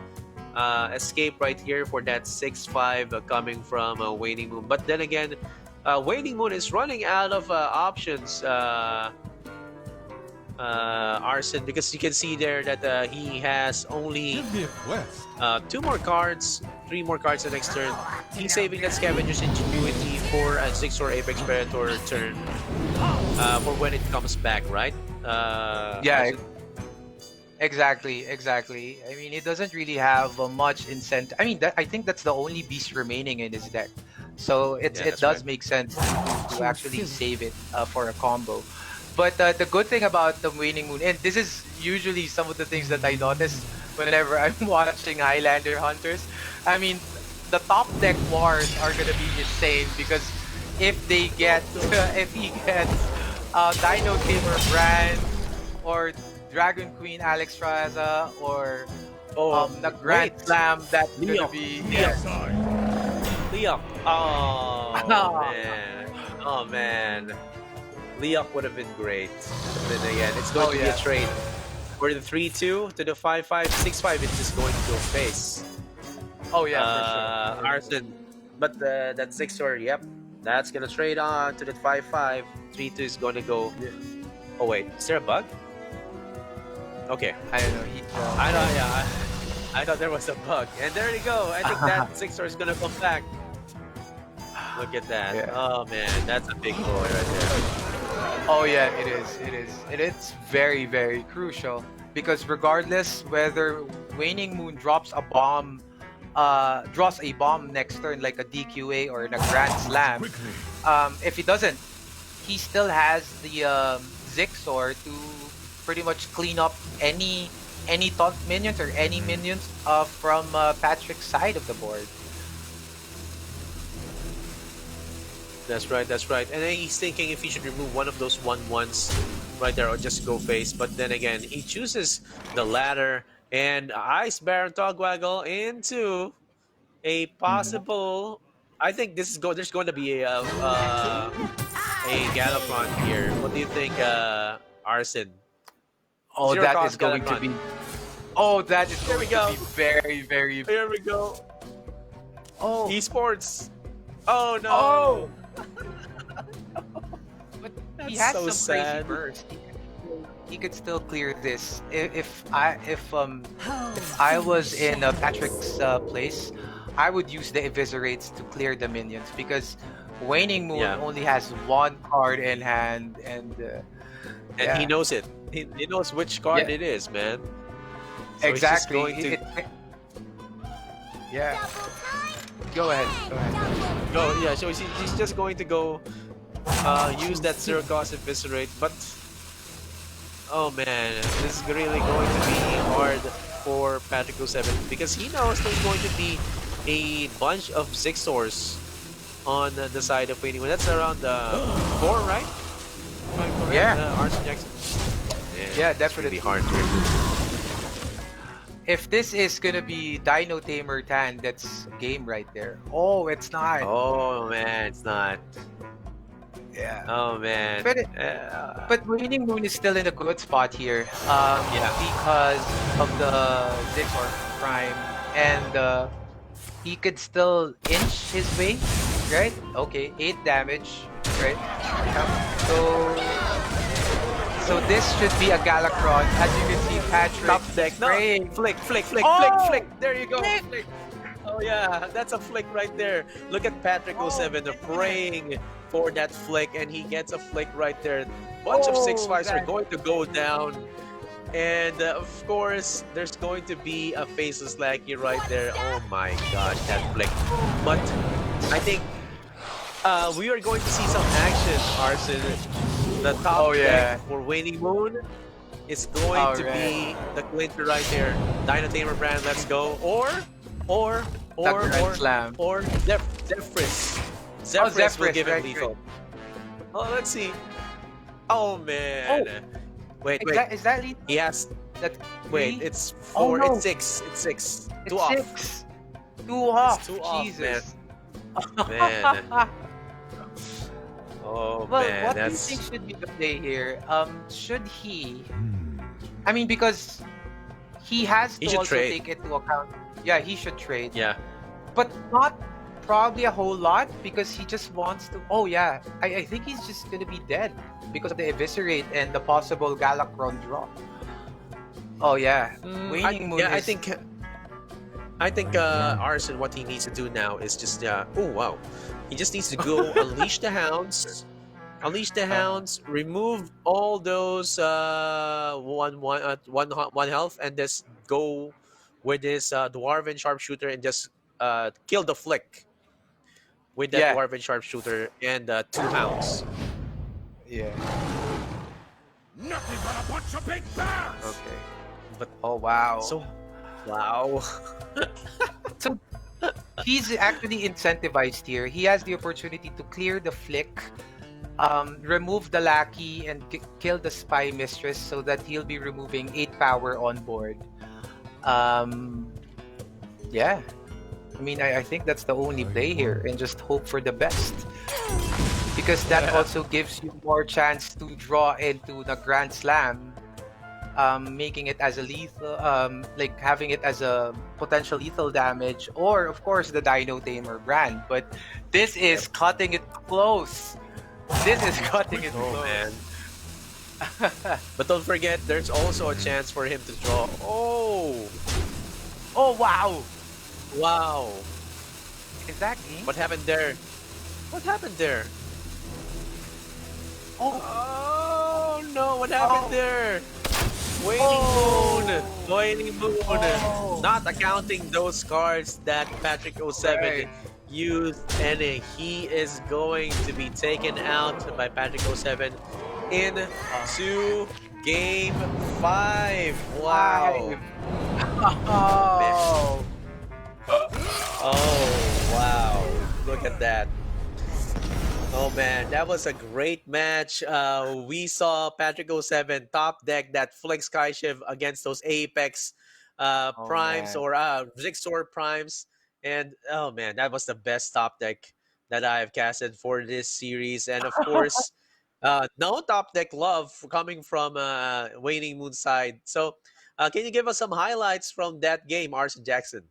escape right here for that 6/5 coming from Waning Moon. But then again, Waning Moon is running out of options, Arson, because you can see there that he has only 2 more cards, 3 more cards the next turn. He's saving that Scavenger's Ingenuity for a 6 or Apex Predator turn for when it comes back, right? Yeah, exactly. I mean, he doesn't really have much incentive. I mean, I think that's the only beast remaining in his deck. So it does make sense to actually save it for a combo. But the good thing about the Waning Moon, and this is usually some of the things that I notice whenever I'm watching Highlander Hunters. I mean, the top deck wars are gonna be insane because if he gets Dino Tamer Brand, or Dragon Queen Alex Raza, or Oh, the Grand wait. Slam that's gonna Leok. be Leok. Side. Leok. Oh, man. Oh, man. Leok would have been great. But then again, it's going Oh to be a yeah. trade. For the 3-2 to the 5-5, 6-5, it's just going to go face. Oh yeah, for sure. Arson. But that 6-4, yep. That's going to trade on to the 5-5. 3-2 is going to go. Yeah. Oh, wait. Is there a bug? Okay. I don't know. I know, yeah. I thought there was a bug. And there you go. I think that 6-4 is going to come back. Look at that. Yeah. Oh, man. That's a big boy right there. Oh yeah, it is. It is. And it's very, very crucial because regardless whether Waning Moon drops a bomb, draws a bomb next turn like a DQA or in a Grand Slam, Quickly. if he doesn't, he still has the Zixor to pretty much clean up any taunt minions or any minions from Patrick's side of the board. That's right, that's right. And then he's thinking if he should remove one of those 1/1s right there or just go face. But then again, he chooses the latter and Ice Baron Togwaggle into a possible. I think this is there's going to be a Gallopron here. What do you think, Arson? Oh, Zero that cost is going to Gallopron. be. Oh, that is Here we going to go. be very, very. Here we go. Oh, Esports. Oh no. Oh! But he That's has so some crazy sad. burst. He could still clear this. If I was in Patrick's place, I would use the Eviscerates to clear the minions because Waning Moon Yeah. only has one card in hand, and And he yeah. knows it. He knows which card Yeah. it is, man. So he's just exactly. going to Yeah. Go ahead. Go ahead. go. Yeah, so he's just going to go use that zero cost eviscerate. But oh man, this is really going to be hard for Patrick07 because he knows there's going to be a bunch of Zixors on the side of Waiting. That's around 4, right? Am I correct? Yeah. Arson Jackson. Yeah, it's definitely. really hard to remove. If this is gonna be Dino Tamer Tan, that's game right there. Oh, it's not. Oh man, it's not. Yeah. Oh man. But Waning Moon is still in a good spot here. Yeah. Because of the Zixor Prime, and he could still inch his way, right? Okay, 8 damage, right? So this should be a Galacron. As you can see, Patrick Top deck. No. spraying. Flick, flick, flick, Oh! flick, flick. There you go. Flick. Flick. Oh yeah, that's a flick right there. Look at Patrick07 praying for that flick, and he gets a flick right there. Bunch of Oh, 6-5s are that- going to go down. And of course, there's going to be a faceless lackey right there. Oh my gosh, that flick. But I think we are going to see some action, Arson. The top Oh, yeah. deck for Waning Moon is going to be the clincher right there. Dino Tamer Brand, let's go. Or Grand Slam. Zephyrus. Zephyrus will Zephyrus, give him right, lethal. Oh, let's see. Oh man. Wait. Is that lead? He has. That Wait, three? it's Oh, 4. no. It's 6. It's 6. It's 2 off. 6. 2 off. Two off, Jesus. Man. Oh Well, man, what do you that's think should be the play here? Should he? Hmm. I mean, because he has He to should also trade. take into account. Yeah, he should trade, yeah. but not probably a whole lot because he just wants to. Oh yeah, I think he's just gonna be dead because of the eviscerate and the possible Galacron draw. Oh yeah, Waning Moon. I is- think Arson, what he needs to do now is just oh wow, he just needs to go unleash the hounds, remove all those one health, and just go with this dwarven sharpshooter and just kill the flick with that Yeah. dwarven sharpshooter and 2 hounds. Yeah. Nothing but a bunch of big bears. Okay. But Oh wow. so wow. So he's actually incentivized here. He has the opportunity to clear the flick remove the lackey and kill the spy mistress so that he'll be removing 8 power on board. Um, yeah, I mean, I think that's the only play here, and just hope for the best. Because that also gives you more chance to draw into the Grand Slam, making it as a lethal, like having it as a potential lethal damage, or of course the Dino Tamer brand. But this is cutting it close. This is cutting it Oh close. man. But don't forget, there's also a chance for him to draw. Oh! Oh wow! Wow! Is that ink? What happened there? What happened there? Oh! Oh no! What happened Oh. there? Waning Oh. Moon! Waning Moon! Oh. Not accounting those cards that Patrick07 Right. used, and he is going to be taken out by Patrick07 into game 5. Wow! Oh! Oh wow! Look at that. Oh man, that was a great match. We saw Patrick07 top deck that Flick Skyshiv against those Apex Oh primes man. or Zigzor primes. And oh man, that was the best top deck that I've casted for this series. And of course, no top deck love coming from Waning Moon side. So, can you give us some highlights from that game, Arson Jackson?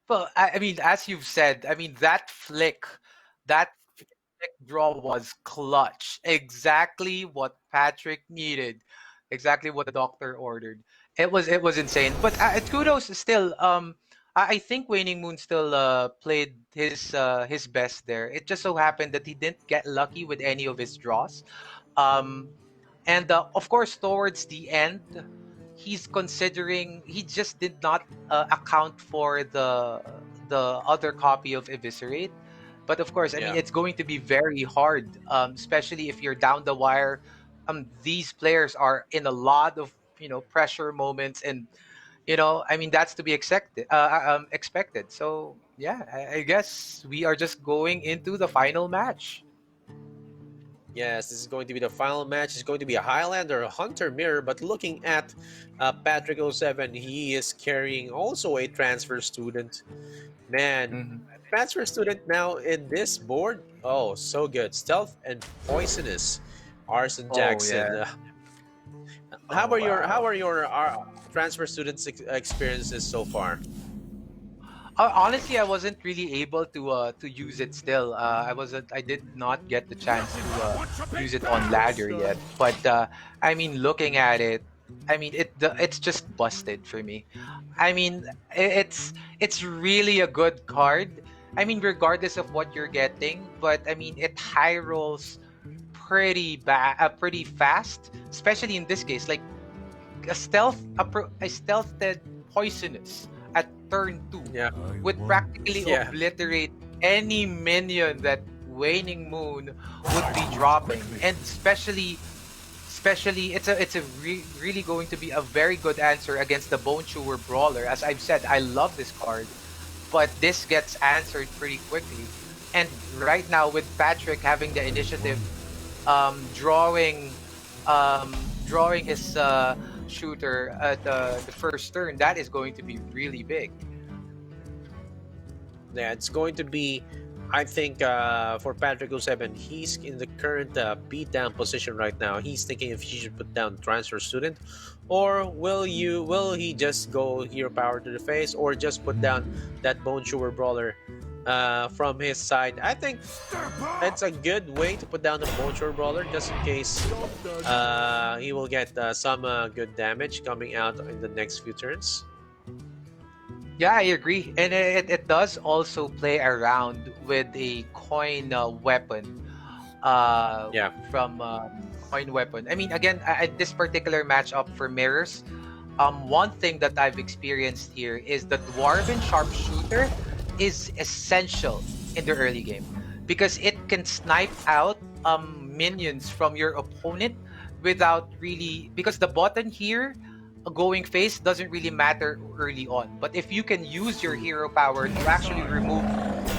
Well, I mean, as you've said, I mean that flick draw was clutch. Exactly what Patrick needed. Exactly what the doctor ordered. It was insane. But kudos still. I think Waning Moon still played his best there. It just so happened that he didn't get lucky with any of his draws. Um, and of course, towards the end, he just did not account for the other copy of Eviscerate. But of course, I mean, Yeah. it's going to be very hard, especially if you're down the wire. These players are in a lot of pressure moments, and I mean that's to be expected. Expected. So yeah, I guess we are just going into the final match. Yes, this is going to be the final match. It's going to be a Highlander, a Hunter Mirror. But looking at Patrick07, he is carrying also a transfer student. Man, Mhm. transfer student now in this board. Oh, so good. Stealth and Poisonous. Arson Oh Jackson. yeah. How Oh are your wow. transfer students experiences so far? Honestly, I wasn't really able to use it still. I did not get the chance to Want your big use it on bounce? ladder yet. But I mean, looking at it, I mean, it's just busted for me. I mean, it's really a good card. I mean, regardless of what you're getting, but I mean, it high rolls pretty fast, especially in this case. Like a stealthed poisonous at turn 2 Yeah. would practically Yeah. obliterate any minion that Waning Moon would be dropping, and especially really going to be a very good answer against the Bone Chewer Brawler. As I've said, I love this card, but this gets answered pretty quickly. And right now with Patrick having the initiative, drawing drawing his shooter at the first turn, that is going to be really big. Yeah, it's going to be, I think, for Patrick07, he's in the current beatdown position right now. He's thinking if he should put down transfer student, or will he just go hero power to the face, or just put down that Bone Chewer Brawler from his side. I think Step up! it's a good way to put down the Bone Chewer Brawler just in case he will get some good damage coming out in the next few turns. Yeah, I agree. And it does also play around with a coin weapon Yeah. from coin weapon. I mean, again, this particular matchup for mirrors, one thing that I've experienced here is the Dwarven Sharpshooter is essential in the early game because it can snipe out minions from your opponent without really, because the button here going face doesn't really matter early on, but if you can use your hero power to actually remove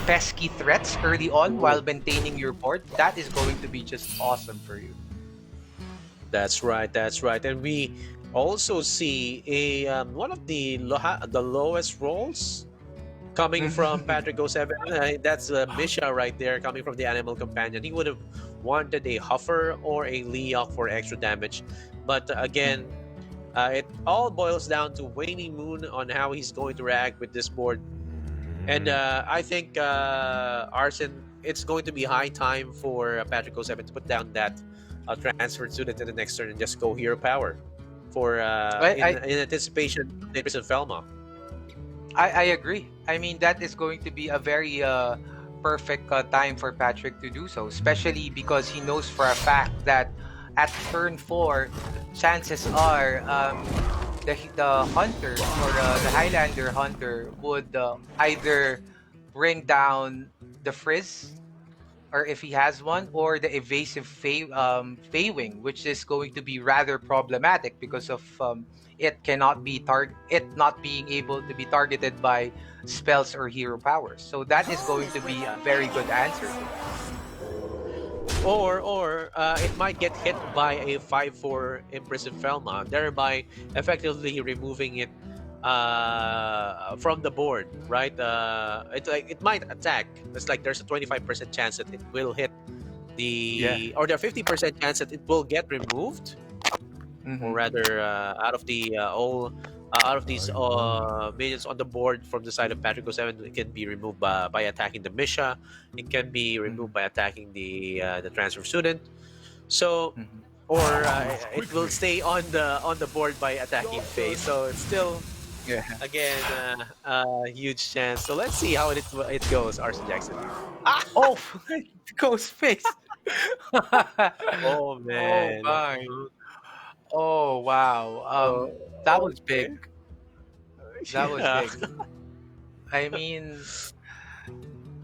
pesky threats early on Ooh. while maintaining your board, that is going to be just awesome for you. That's right. That's right. And we also see a one of the lowest rolls coming from Patrick07. That's Misha right there, coming from the Animal Companion. He would have wanted a Huffer or a Leok for extra damage, but again, it all boils down to Waning Moon on how he's going to react with this board. And I think Arson, it's going to be high time for Patrick07 to put down that transfer student in the next turn and just go hero power for I, in anticipation of Naples and Felma. I agree. I mean, that is going to be a very perfect time for Patrick to do so, especially because he knows for a fact that at turn 4, chances are the hunter or the Highlander hunter would either bring down the Frizz, or if he has one, or the evasive Feywing, which is going to be rather problematic because of it not being able to be targeted by spells or hero powers. So that is going to be a very good answer to that. Or it might get hit by a 5/4 Impressive Felma, thereby effectively removing it from the board, right? It might attack. It's like there's a 25% chance that it will hit Yeah. or there 50% chance that it will get removed, or Hmm. rather out of the all out of these minions on the board from the side of Patrick07. It can be removed by attacking the Misha. It can be removed Hmm. by attacking the transfer student. So, Hmm. or it will Quickly. stay on the board by attacking face. So it's still Yeah. again huge chance. So let's see how it goes. Arson Jackson. Ah! Oh, ghost face. Oh Oh man. my. Oh wow. Oh, That was okay. big. That was Yeah. big. I mean,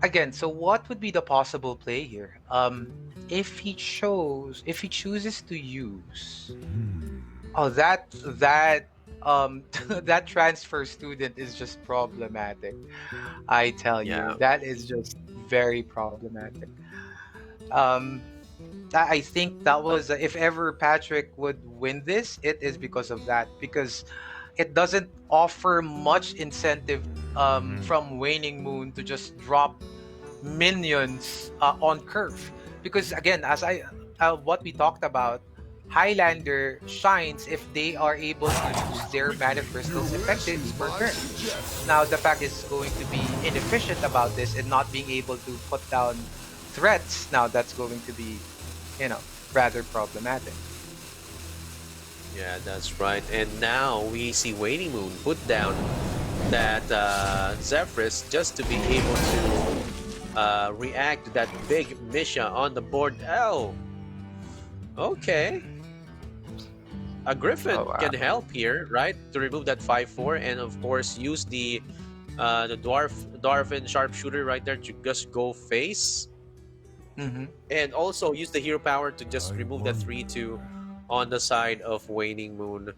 again, so what would be the possible play here? If he chooses to use, oh, that that transfer student is just problematic. I tell you, Yeah. that is just very problematic. Um, I think that was if ever Patrick would win this, it is because of that. Because it doesn't offer much incentive from Waning Moon to just drop minions on curve. Because again, as I what we talked about, Highlander shines if they are able to use their mana crystals effectively per turn. Now the fact is going to be inefficient about this and not being able to put down threats. Now that's going to be, you know, rather problematic. Yeah, that's right. And now we see Waning Moon put down that Zephyrus just to be able to react to that big Misha on the board. Oh, okay. A Griffin Oh wow. can help here, right? To remove that 5/4, and of course use the Dwarven Sharpshooter right there to just go face, Mm-hmm. and also use the hero power to just remove that 3/2 on the side of Waning Moon.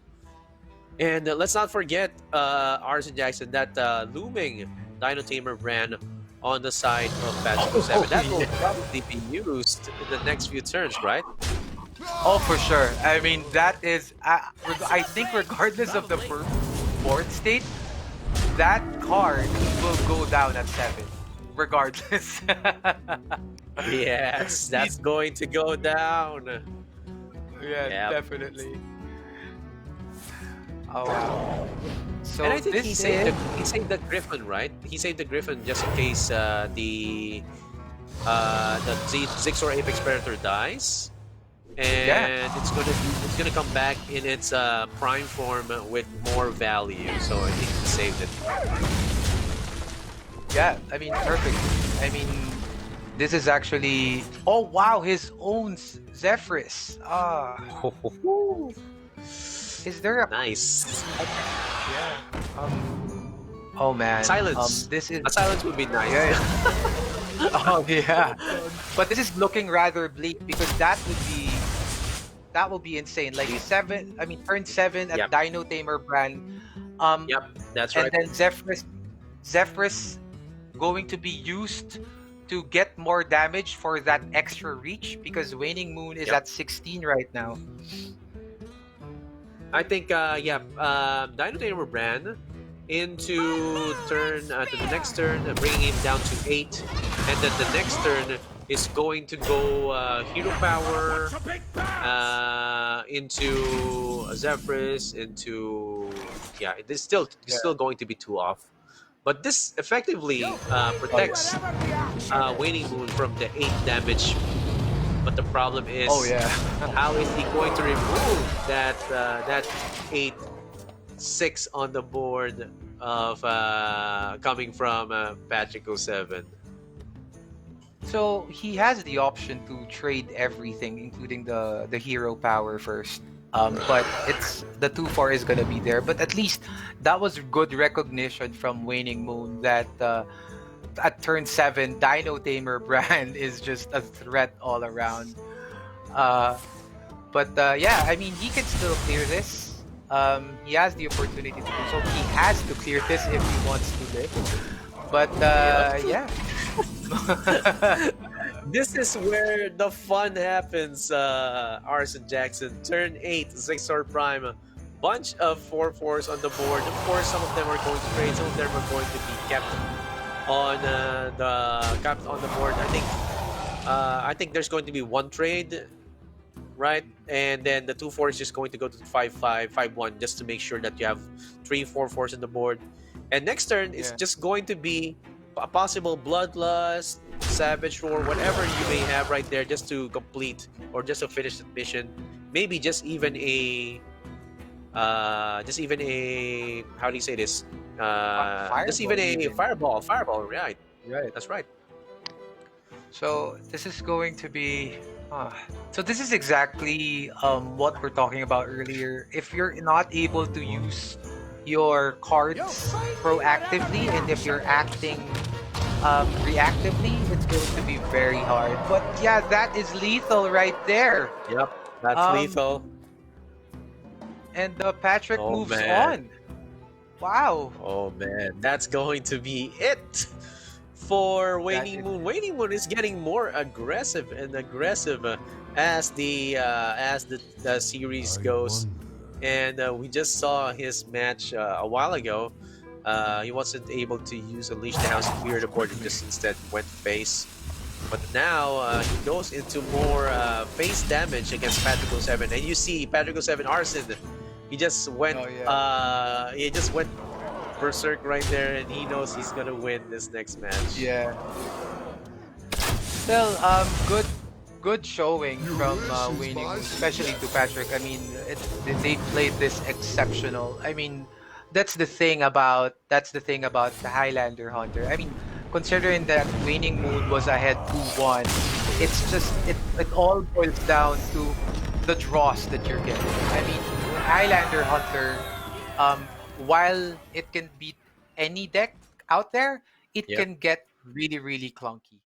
And let's not forget Arson Jackson, that looming Dino Tamer brand on the side of Oh Patrick07. That will yeah. probably be used in the next few turns, right? Oh, for sure. I mean, that is. I think regardless of the board state, that card will go down at 7, regardless. Yes, He- that's going to go down. yeah, Yeah. definitely. Oh wow. And So I think this is. he saved the Griffin, right? He saved the Griffin just in case the Zigzor Apex Predator dies, Yeah. and it's gonna come back in its prime form with more value. So I think he saved it. Yeah. I mean, perfect. I mean, this is actually. Oh wow, his own Zephyrus. Ah, is there a? Nice. Yeah. Oh man. Silence. This is. A silence would be nice. Yeah. Oh yeah. But this is looking rather bleak because that will be insane. Like 7. I mean, turn 7 at Yep. Dino Tamer brand. Um, Yep. That's and right. then Zephyrus going to be used to get more damage for that extra reach because Waning Moon is Yep. at 16 right now. I think, Dino Tamer Brand into turn to the next turn, bringing him down to 8, and then the next turn is going to go Hero Power Bunch of big bears! into Zephyrus into it's still going to be 2 off, but this effectively Oh yeah. protects Whatever the action Waning is! Moon from the 8 damage. But the problem Oh is, yeah. how is he going to remove that 8-6 on the board of coming from Patrick07? So he has the option to trade everything, including the hero power first. But it's the 2-4 is gonna be there. But at least that was good recognition from Waning Moon that at turn 7, Dino Tamer Brand is just a threat all around. Uh, but yeah, I mean he can still clear this. He has the opportunity to do so. He has to clear this if he wants to live. But Yep. yeah. This is where the fun happens, Arson Jackson. Turn 8, 6-star Prime. A bunch of 4-4s on the board. Of course, some of them are going to trade, some of them are going to be kept on the board. I think there's going to be one trade, right? And then the 2-4 is just going to go to 5-5, 5-1, just to make sure that you have 3-4-4s on the board. And next turn is Yeah. just going to be a possible Bloodlust, Savage Roar, whatever you may have right there, just to complete or just to finish the mission. Maybe just even a how do you say this? Just even Fireball a even. fireball, right? Right. That's right. So this is going to be. Uh, so this is exactly what we're talking about earlier. If you're not able to use your cards You'll find me proactively, whatever and the if you're action acting reactively, it's going to be very hard. But yeah, that is lethal right there. Yep, that's Um, lethal. and Patrick Oh moves man. on. Wow. Oh man, that's going to be it for That Waning is Moon. Waning Moon is getting more aggressive and aggressive as the series goes, and we just saw his match a while ago. He wasn't able to use Unleash the House to clear the board, and just instead went face. But now he goes into more face damage against Patrick07, and you see Patrick07 Arson. He just went. Oh yeah. He just went berserk right there, and he knows he's gonna win this next match. Yeah. Still, good showing from Waning, especially to Patrick. I mean, they played this exceptional. I mean, that's the thing about the Highlander Hunter. I mean, considering that Waning Moon was ahead 2-1, it's just it all boils down to the draws that you're getting. I mean, Highlander Hunter, while it can beat any deck out there, it Yep. can get really, really clunky.